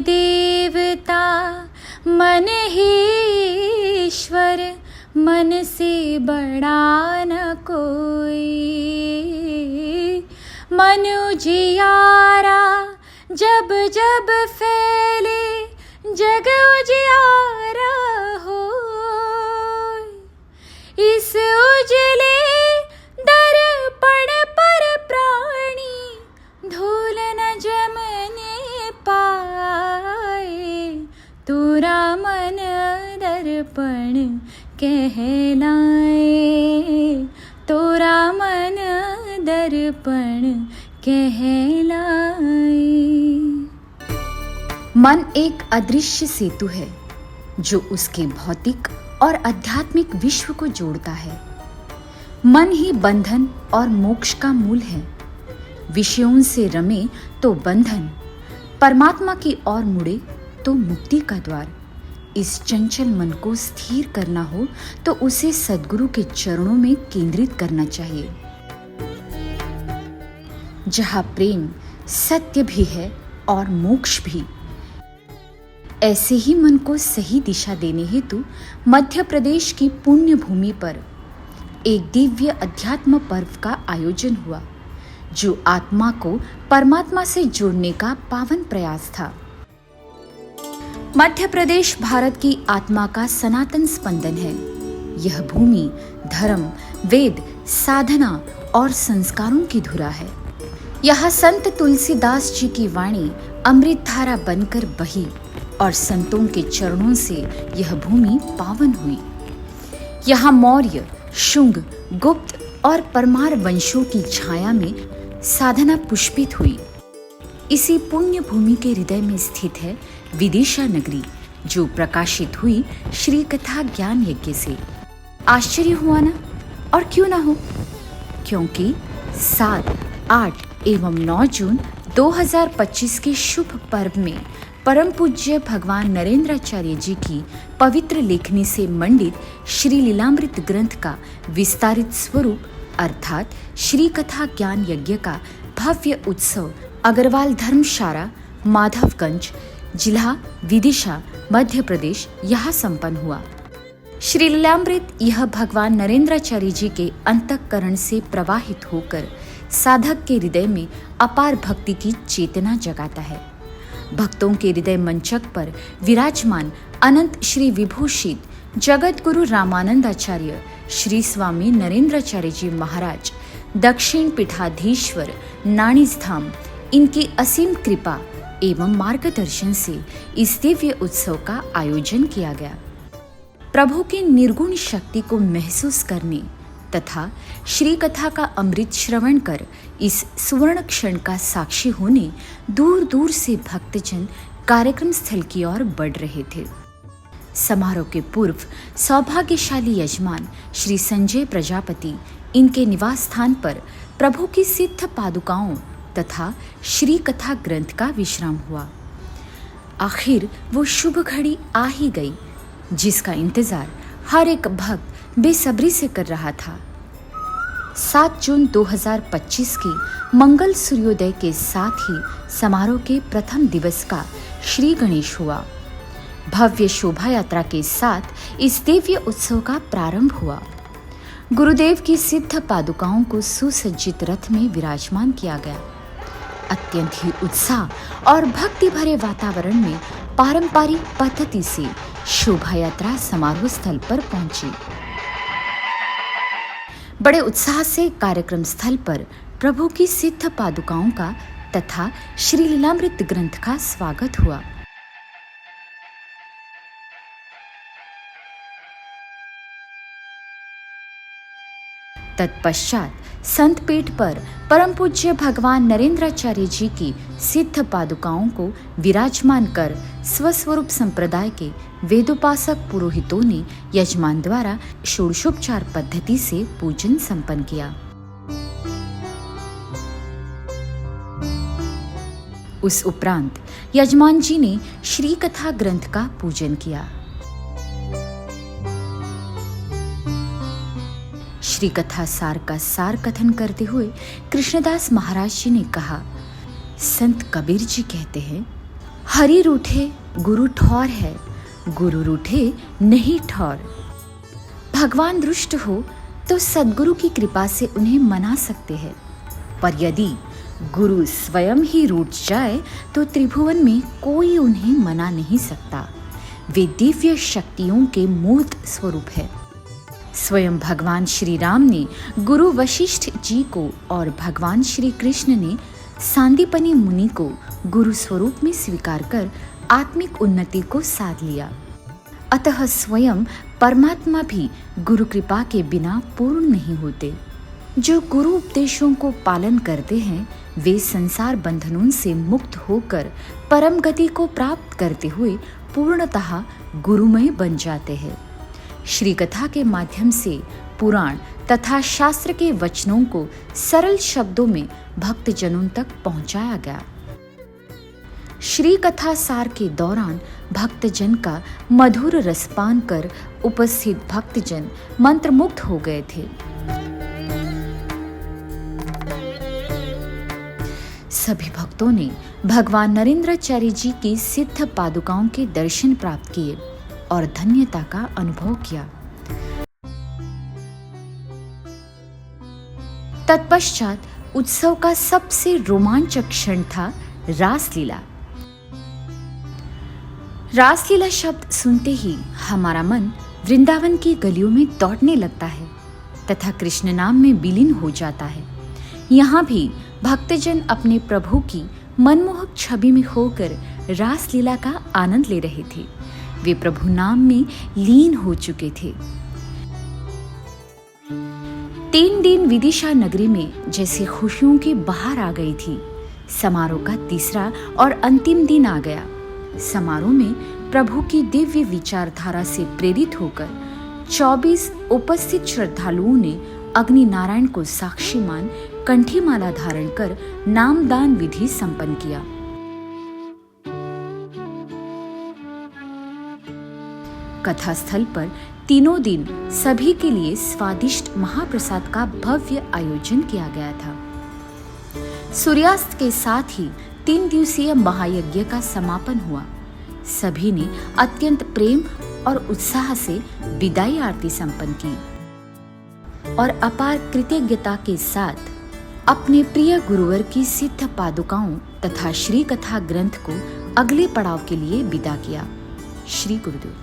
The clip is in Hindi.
देवता मन ही ईश्वर, मन से बड़ा न कोई। मन उजियारा जब जब फैले, जग उजियारा हो। इस उजले दर्पण पर प्राणी धूल न जमने पाए। तोरा मन दर्पण कहलाए, तोरा मन दर्पण कहलाए। मन एक अदृश्य सेतु है जो उसके भौतिक और आध्यात्मिक विश्व को जोड़ता है। मन ही बंधन और मोक्ष का मूल है। विषयों से रमे तो बंधन, परमात्मा की ओर मुड़े तो मुक्ति का द्वार। इस चंचल मन को स्थिर करना हो तो उसे सद्गुरु के चरणों में केंद्रित करना चाहिए। जहाँ प्रेम सत्य भी है और मोक्ष भी। ऐसे ही मन को सही दिशा देने हेतु मध्य प्रदेश की पुण्य भूमि पर एक दिव्य अध्यात्म पर्व का आयोजन हुआ, जो आत्मा को परमात्मा से जोड़ने का पावन प्रयास था। मध्य प्रदेश भारत की आत्मा का सनातन स्पंदन है। यह भूमि धर्म, वेद, साधना और संस्कारों की धुरा है। यहाँ संत तुलसीदास जी की वाणी अमृत धारा बनकर बही और संतों के चरणों से यह भूमि पावन हुई। यहाँ मौर्य, शुंग, गुप्त और परमार वंशों की छाया में साधना पुष्पित हुई। इसी पुण्य भूमि के हृदय में स्थित है विदिशा नगरी, जो प्रकाशित हुई श्री कथा ज्ञान यज्ञ से। आश्चर्य हुआ ना? और क्यों ना हो, क्योंकि 7, 8 एवं 9 जून 2025 के शुभ पर्व में परम पूज्य भगवान नरेंद्राचार्य जी की पवित्र लेखनी से मंडित श्री लीलामृत ग्रंथ का विस्तारित स्वरूप अर्थात श्री कथा ज्ञान यज्ञ का भव्य उत्सव अग्रवाल धर्मशाला, माधवगंज, जिला विदिशा, मध्य प्रदेश यहाँ संपन्न हुआ। श्री लीलामृत यह भगवान नरेंद्राचार्य जी के अंतःकरण से प्रवाहित होकर साधक के हृदय में अपार भक्ति की चेतना जगाता है। भक्तों के हृदय मंचक पर विराजमान अनंत श्री विभूषित जगत गुरु रामानंदाचार्य श्री स्वामी नरेंद्राचार्य जी महाराज दक्षिण पीठाधीश्वर नाणीज धाम, इनकी असीम कृपा एवं मार्गदर्शन से इस दिव्य उत्सव का आयोजन किया गया। प्रभु की निर्गुण शक्ति को महसूस करने तथा श्री कथा का अमृत श्रवण कर इस सुवर्ण क्षण का साक्षी होने दूर दूर से भक्तजन कार्यक्रम स्थल की ओर बढ़ रहे थे। समारोह के पूर्व सौभाग्यशाली यजमान श्री संजय प्रजापति इनके निवास स्थान पर प्रभु की सिद्ध पादुकाओं तथा श्री कथा ग्रंथ का विश्राम हुआ। आखिर वो शुभ घड़ी आ ही गई, जिसका इंतजार हर एक भक्त बेसब्री से कर रहा था। 7 जून 2025 की मंगल सूर्योदय के साथ ही समारोह के प्रथम दिवस का श्री गणेश हुआ। भव्य शोभा यात्रा के साथ इस दिव्य उत्सव का प्रारंभ हुआ। गुरुदेव की सिद्ध पादुकाओं को सुसज्जित रथ में विराजमान किया गया। अत्यंत ही उत्साह और भक्ति भरे वातावरण में पारंपरिक पद्धति से शोभा यात्रा समारोह स्थल पर पहुंची। बड़े उत्साह से कार्यक्रम स्थल पर प्रभु की सिद्ध पादुकाओं का तथा श्री लीलामृत ग्रंथ का स्वागत हुआ। तत्पश्चात संत पीठ पर परम पूज्य भगवान नरेंद्राचार्य जी की सिद्ध पादुकाओं को विराजमान कर स्वस्वरूप संप्रदाय के वेदोपासक पुरोहितों ने यजमान द्वारा षोडशोपचार पद्धति से पूजन संपन्न किया। उस उपरांत यजमान जी ने श्री कथा ग्रंथ का पूजन किया। श्री कथा सार का सार कथन करते हुए कृष्णदास महाराज जी ने कहा, संत कबीर जी कहते हैं, हरि रूठे गुरु ठौर है, गुरु रूठे नहीं ठौर। भगवान रुष्ट हो तो सद्गुरु की कृपा से उन्हें मना सकते हैं, पर यदि गुरु स्वयं ही रूठ जाए तो त्रिभुवन में कोई उन्हें मना नहीं सकता। वे दिव्य शक्तियों के मूर्त स्वरूप है। स्वयं भगवान श्री राम ने गुरु वशिष्ठ जी को और भगवान श्री कृष्ण ने सांदीपनी मुनि को गुरु स्वरूप में स्वीकार कर आत्मिक उन्नति को साध लिया। अतः स्वयं परमात्मा भी गुरु कृपा के बिना पूर्ण नहीं होते। जो गुरु उपदेशों को पालन करते हैं वे संसार बंधनों से मुक्त होकर परम गति को प्राप्त करते हुए पूर्णतः गुरुमय बन जाते हैं। श्री कथा के माध्यम से पुराण तथा शास्त्र के वचनों को सरल शब्दों में भक्तजनों तक पहुंचाया गया। श्री कथा सार के दौरान भक्तजन का मधुर रसपान कर उपस्थित भक्तजन मंत्रमुग्ध हो गए थे। सभी भक्तों ने भगवान नरेंद्राचार्य जी की सिद्ध पादुकाओं के दर्शन प्राप्त किए और धन्यता का अनुभव किया। तत्पश्चात उत्सव का सबसे रोमांचक क्षण था रासलीला। रासलीला शब्द सुनते ही हमारा मन वृंदावन की गलियों में दौड़ने लगता है तथा कृष्ण नाम में विलीन हो जाता है। यहाँ भी भक्तजन अपने प्रभु की मनमोहक छवि में होकर रासलीला का आनंद ले रहे थे। वे प्रभु नाम में लीन हो चुके थे। 3 दिन विदिशा नगरी में जैसे खुशियों की बहार आ गई थी। समारोह का तीसरा और अंतिम दिन आ गया। समारोह में प्रभु की दिव्य विचारधारा से प्रेरित होकर 24 उपस्थित श्रद्धालुओं ने अग्नि नारायण को साक्षी मान कंठी माला धारण कर नामदान विधि संपन्न किया। कथा स्थल पर तीनों दिन सभी के लिए स्वादिष्ट महाप्रसाद का भव्य आयोजन किया गया था। सूर्यास्त के साथ ही 3 दिवसीय महायज्ञ का समापन हुआ। सभी ने अत्यंत प्रेम और उत्साह से विदाई आरती संपन्न की और अपार कृतज्ञता के साथ अपने प्रिय गुरुवर की सिद्ध पादुकाओं तथा श्री कथा ग्रंथ को अगले पड़ाव के लिए विदा किया। श्री गुरुदेव।